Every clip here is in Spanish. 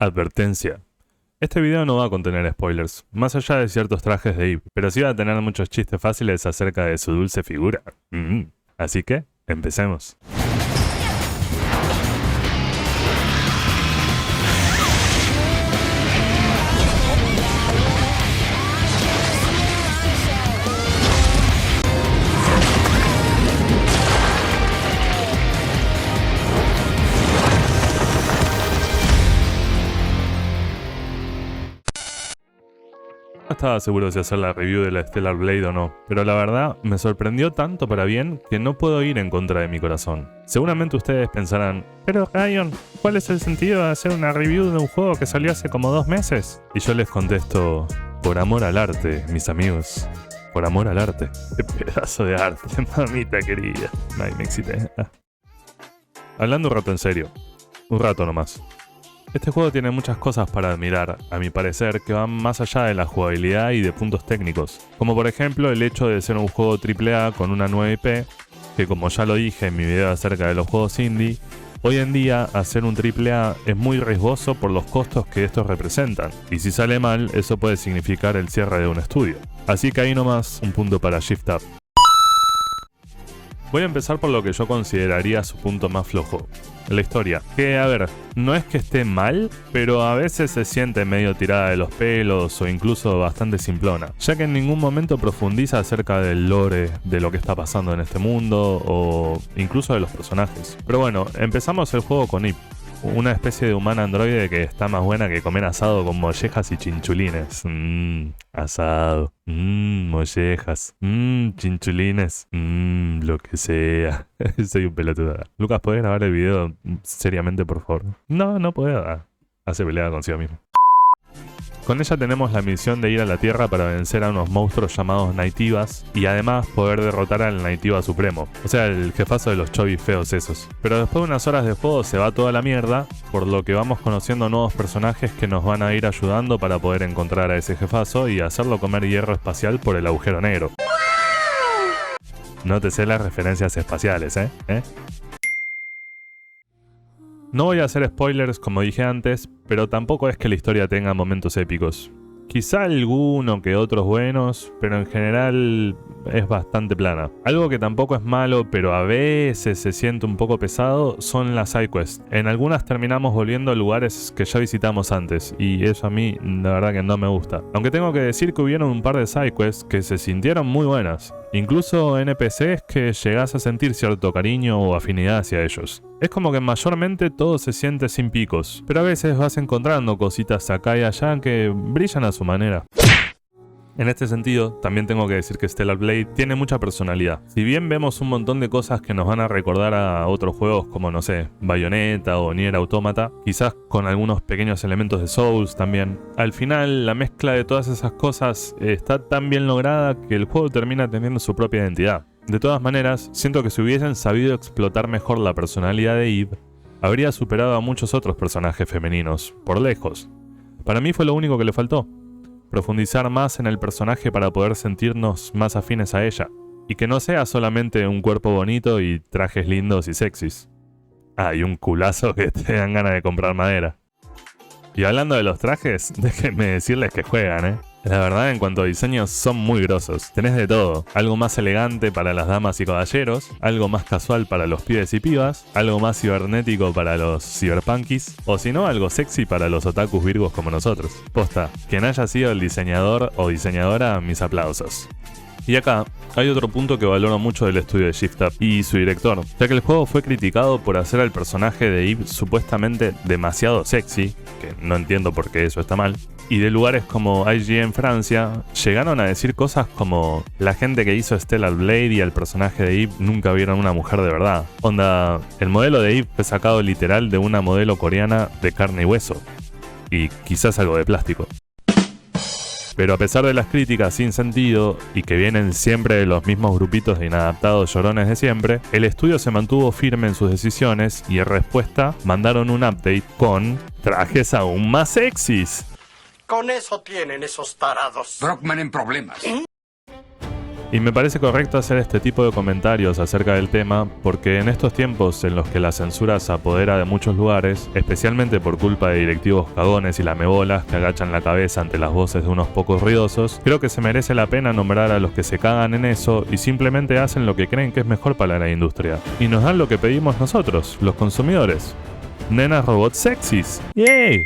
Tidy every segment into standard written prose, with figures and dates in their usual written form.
Advertencia. Este video no va a contener spoilers, más allá de ciertos trajes de Eve, pero sí va a tener muchos chistes fáciles acerca de su dulce figura. Así que, empecemos. No estaba seguro si hacer la review de la Stellar Blade o no, pero la verdad me sorprendió tanto para bien que no puedo ir en contra de mi corazón. Seguramente ustedes pensarán, pero Ryan, ¿cuál es el sentido de hacer una review de un juego que salió hace como 2 meses? Y yo les contesto, por amor al arte, mis amigos. Por amor al arte. Qué pedazo de arte, mamita querida. Ay, me excité. Hablando un rato en serio. Un rato nomás. Este juego tiene muchas cosas para admirar, a mi parecer, que van más allá de la jugabilidad y de puntos técnicos. Como por ejemplo el hecho de ser un juego AAA con una nueva IP, que como ya lo dije en mi video acerca de los juegos indie, hoy en día hacer un AAA es muy riesgoso por los costos que estos representan, y si sale mal, eso puede significar el cierre de un estudio. Así que ahí nomás un punto para Shift Up. Voy a empezar por lo que yo consideraría su punto más flojo, la historia. Que, a ver, no es que esté mal, pero a veces se siente medio tirada de los pelos o incluso bastante simplona, ya que en ningún momento profundiza acerca del lore de lo que está pasando en este mundo o incluso de los personajes. Pero bueno, empezamos el juego con Eve, una especie de humana androide que está más buena que comer asado con mollejas y chinchulines. Asado. Mollejas. Chinchulines. Lo que sea. Soy un pelotudo. Lucas, ¿podés grabar el video seriamente, por favor? No puedo. Hace pelea consigo mismo. Con ella tenemos la misión de ir a la Tierra para vencer a unos monstruos llamados Naytivas y además poder derrotar al Naytiva Supremo, o sea, el jefazo de los chovis feos esos. Pero después de unas horas de juego se va toda la mierda, por lo que vamos conociendo nuevos personajes que nos van a ir ayudando para poder encontrar a ese jefazo y hacerlo comer hierro espacial por el agujero negro. Nótese las referencias espaciales, ¿eh? No voy a hacer spoilers como dije antes, pero tampoco es que la historia tenga momentos épicos. Quizá alguno que otros buenos, pero en general es bastante plana. Algo que tampoco es malo, pero a veces se siente un poco pesado, son las sidequests. En algunas terminamos volviendo a lugares que ya visitamos antes, y eso a mí la verdad que no me gusta. Aunque tengo que decir que hubieron un par de sidequests que se sintieron muy buenas. Incluso NPCs que llegás a sentir cierto cariño o afinidad hacia ellos. Es como que mayormente todo se siente sin picos, pero a veces vas encontrando cositas acá y allá que brillan a su manera. En este sentido, también tengo que decir que Stellar Blade tiene mucha personalidad. Si bien vemos un montón de cosas que nos van a recordar a otros juegos como, no sé, Bayonetta o Nier Automata, quizás con algunos pequeños elementos de Souls también, al final la mezcla de todas esas cosas está tan bien lograda que el juego termina teniendo su propia identidad. De todas maneras, siento que si hubiesen sabido explotar mejor la personalidad de Eve, habría superado a muchos otros personajes femeninos, por lejos. Para mí fue lo único que le faltó. Profundizar más en el personaje para poder sentirnos más afines a ella. Y que no sea solamente un cuerpo bonito y trajes lindos y sexys. Y un culazo que te dan ganas de comprar madera. Y hablando de los trajes, déjenme decirles que juegan, La verdad, en cuanto a diseños, son muy grosos. Tenés de todo. Algo más elegante para las damas y caballeros, algo más casual para los pibes y pibas, algo más cibernético para los cyberpunkies, o si no, algo sexy para los otakus virgos como nosotros. Posta, quien haya sido el diseñador o diseñadora, mis aplausos. Y acá hay otro punto que valoro mucho del estudio de Shift Up y su director, ya que el juego fue criticado por hacer al personaje de Eve supuestamente demasiado sexy, que no entiendo por qué eso está mal, y de lugares como IGN Francia llegaron a decir cosas como la gente que hizo Stellar Blade y al personaje de Eve nunca vieron una mujer de verdad. Onda, el modelo de Eve fue sacado literal de una modelo coreana de carne y hueso, y quizás algo de plástico. Pero a pesar de las críticas sin sentido y que vienen siempre de los mismos grupitos de inadaptados llorones de siempre, el estudio se mantuvo firme en sus decisiones y en respuesta mandaron un update con trajes aún más sexys. Con eso tienen esos tarados. Brockman en problemas. Y me parece correcto hacer este tipo de comentarios acerca del tema porque en estos tiempos en los que la censura se apodera de muchos lugares, especialmente por culpa de directivos cagones y lamebolas que agachan la cabeza ante las voces de unos pocos ruidosos, creo que se merece la pena nombrar a los que se cagan en eso y simplemente hacen lo que creen que es mejor para la industria. Y nos dan lo que pedimos nosotros, los consumidores. Nenas robots sexys. ¡Yay!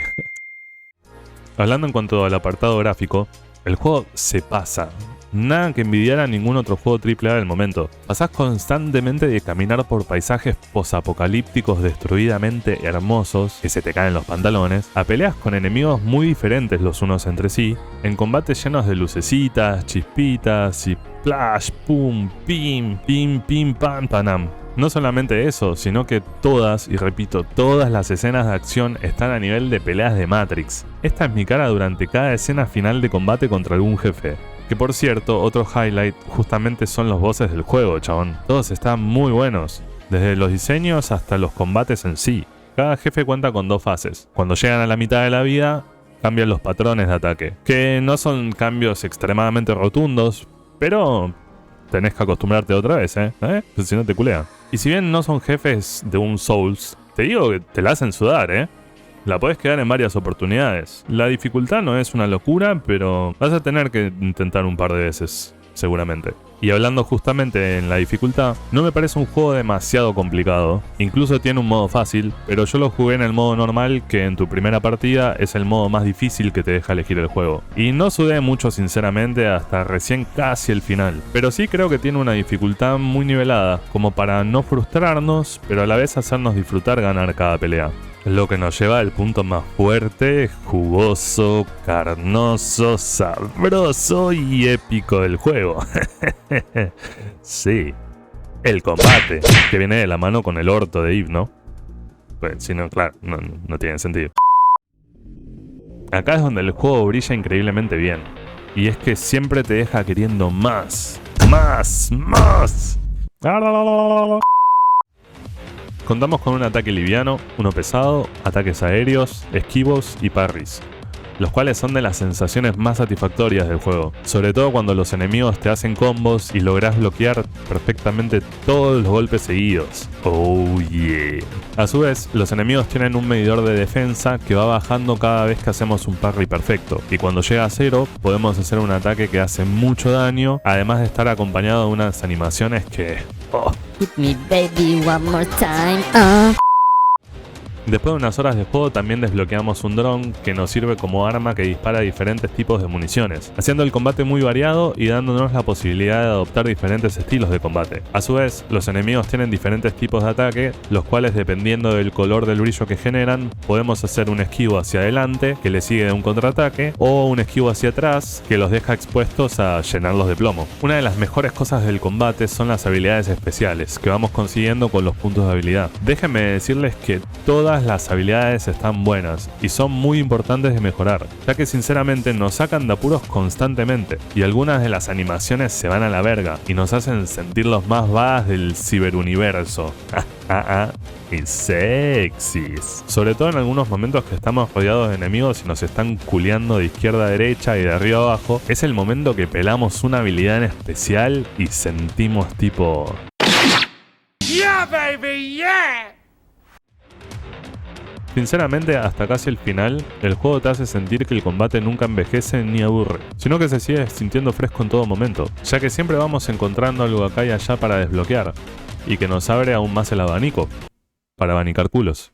Hablando en cuanto al apartado gráfico, el juego se pasa. Nada que envidiar a ningún otro juego AAA del momento. Pasás constantemente de caminar por paisajes posapocalípticos destruidamente hermosos, que se te caen los pantalones, a peleas con enemigos muy diferentes los unos entre sí, en combates llenos de lucecitas, chispitas y plash, pum, pim, pim, pim, pam, panam. No solamente eso, sino que todas, y repito, todas las escenas de acción están a nivel de peleas de Matrix. Esta es mi cara durante cada escena final de combate contra algún jefe. Que por cierto, otro highlight justamente son los bosses del juego, chabón. Todos están muy buenos, desde los diseños hasta los combates en sí. Cada jefe cuenta con 2 fases. Cuando llegan a la mitad de la vida, cambian los patrones de ataque. Que no son cambios extremadamente rotundos, pero tenés que acostumbrarte otra vez, si no te culean. Y si bien no son jefes de un Souls, te digo que te la hacen sudar, La podés quedar en varias oportunidades. La dificultad no es una locura, pero vas a tener que intentar un par de veces, seguramente. Y hablando justamente en la dificultad, no me parece un juego demasiado complicado. Incluso tiene un modo fácil, pero yo lo jugué en el modo normal, que en tu primera partida es el modo más difícil que te deja elegir el juego. Y no sudé mucho sinceramente hasta recién casi el final. Pero sí creo que tiene una dificultad muy nivelada, como para no frustrarnos, pero a la vez hacernos disfrutar ganar cada pelea. Lo que nos lleva al punto más fuerte, jugoso, carnoso, sabroso y épico del juego. Sí, el combate, que viene de la mano con el orto de Eve, ¿no? Pues si no, claro, no tiene sentido. Acá es donde el juego brilla increíblemente bien. Y es que siempre te deja queriendo más, más, más. Contamos con un ataque liviano, uno pesado, ataques aéreos, esquivos y parries, los cuales son de las sensaciones más satisfactorias del juego, sobre todo cuando los enemigos te hacen combos y lográs bloquear perfectamente todos los golpes seguidos. Oh yeah. A su vez, los enemigos tienen un medidor de defensa que va bajando cada vez que hacemos un parry perfecto, y cuando llega a 0 podemos hacer un ataque que hace mucho daño, además de estar acompañado de unas animaciones que... Hit me baby one more time. Después de unas horas de juego también desbloqueamos un dron que nos sirve como arma que dispara diferentes tipos de municiones, haciendo el combate muy variado y dándonos la posibilidad de adoptar diferentes estilos de combate. A su vez, los enemigos tienen diferentes tipos de ataque, los cuales dependiendo del color del brillo que generan, podemos hacer un esquivo hacia adelante que le sigue de un contraataque o un esquivo hacia atrás que los deja expuestos a llenarlos de plomo. Una de las mejores cosas del combate son las habilidades especiales que vamos consiguiendo con los puntos de habilidad. Déjenme decirles que todas las habilidades están buenas y son muy importantes de mejorar, ya que sinceramente nos sacan de apuros constantemente y algunas de las animaciones se van a la verga y nos hacen sentir los más vagas del ciberuniverso. Y sexys. Sobre todo en algunos momentos que estamos rodeados de enemigos y nos están culeando de izquierda a derecha y de arriba a abajo, es el momento que pelamos una habilidad en especial y sentimos tipo... Yeah, baby, yeah! Sinceramente, hasta casi el final, el juego te hace sentir que el combate nunca envejece ni aburre, sino que se sigue sintiendo fresco en todo momento, ya que siempre vamos encontrando algo acá y allá para desbloquear, y que nos abre aún más el abanico, para abanicar culos.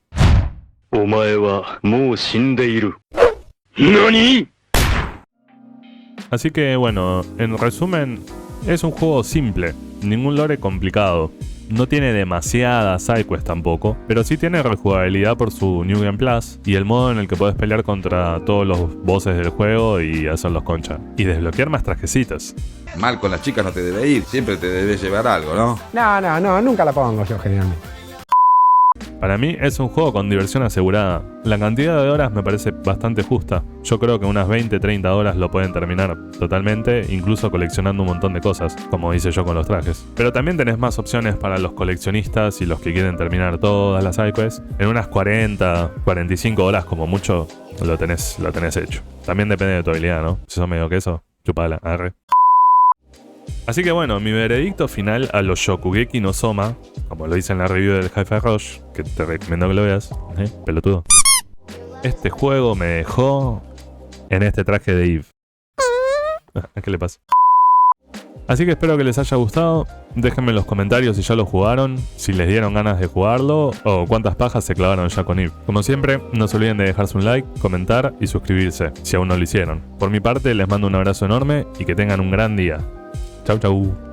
Así que bueno, en resumen, es un juego simple, ningún lore complicado. No tiene demasiadas sidequests tampoco, pero sí tiene rejugabilidad por su New Game Plus y el modo en el que puedes pelear contra todos los bosses del juego y hacerlos concha. Y desbloquear más trajecitos. Mal con las chicas no te debe ir, siempre te debe llevar algo, ¿no? No, nunca la pongo yo generalmente. Para mí es un juego con diversión asegurada. La cantidad de horas me parece bastante justa. Yo creo que unas 20-30 horas lo pueden terminar totalmente, incluso coleccionando un montón de cosas, como hice yo con los trajes. Pero también tenés más opciones para los coleccionistas y los que quieren terminar todas las sidequests. En unas 40-45 horas como mucho lo tenés hecho. También depende de tu habilidad, ¿no? Si sos medio queso, chupala, arre. Así que bueno, mi veredicto final a los Shokugeki no Soma, como lo hice en la review del Hi-Fi Rush, que te recomiendo que lo veas, pelotudo. Este juego me dejó en este traje de Eve. ¿Qué le pasa? Así que espero que les haya gustado. Déjenme en los comentarios si ya lo jugaron, si les dieron ganas de jugarlo o cuántas pajas se clavaron ya con Eve. Como siempre, no se olviden de dejarse un like, comentar y suscribirse si aún no lo hicieron. Por mi parte, les mando un abrazo enorme y que tengan un gran día. Chau chau.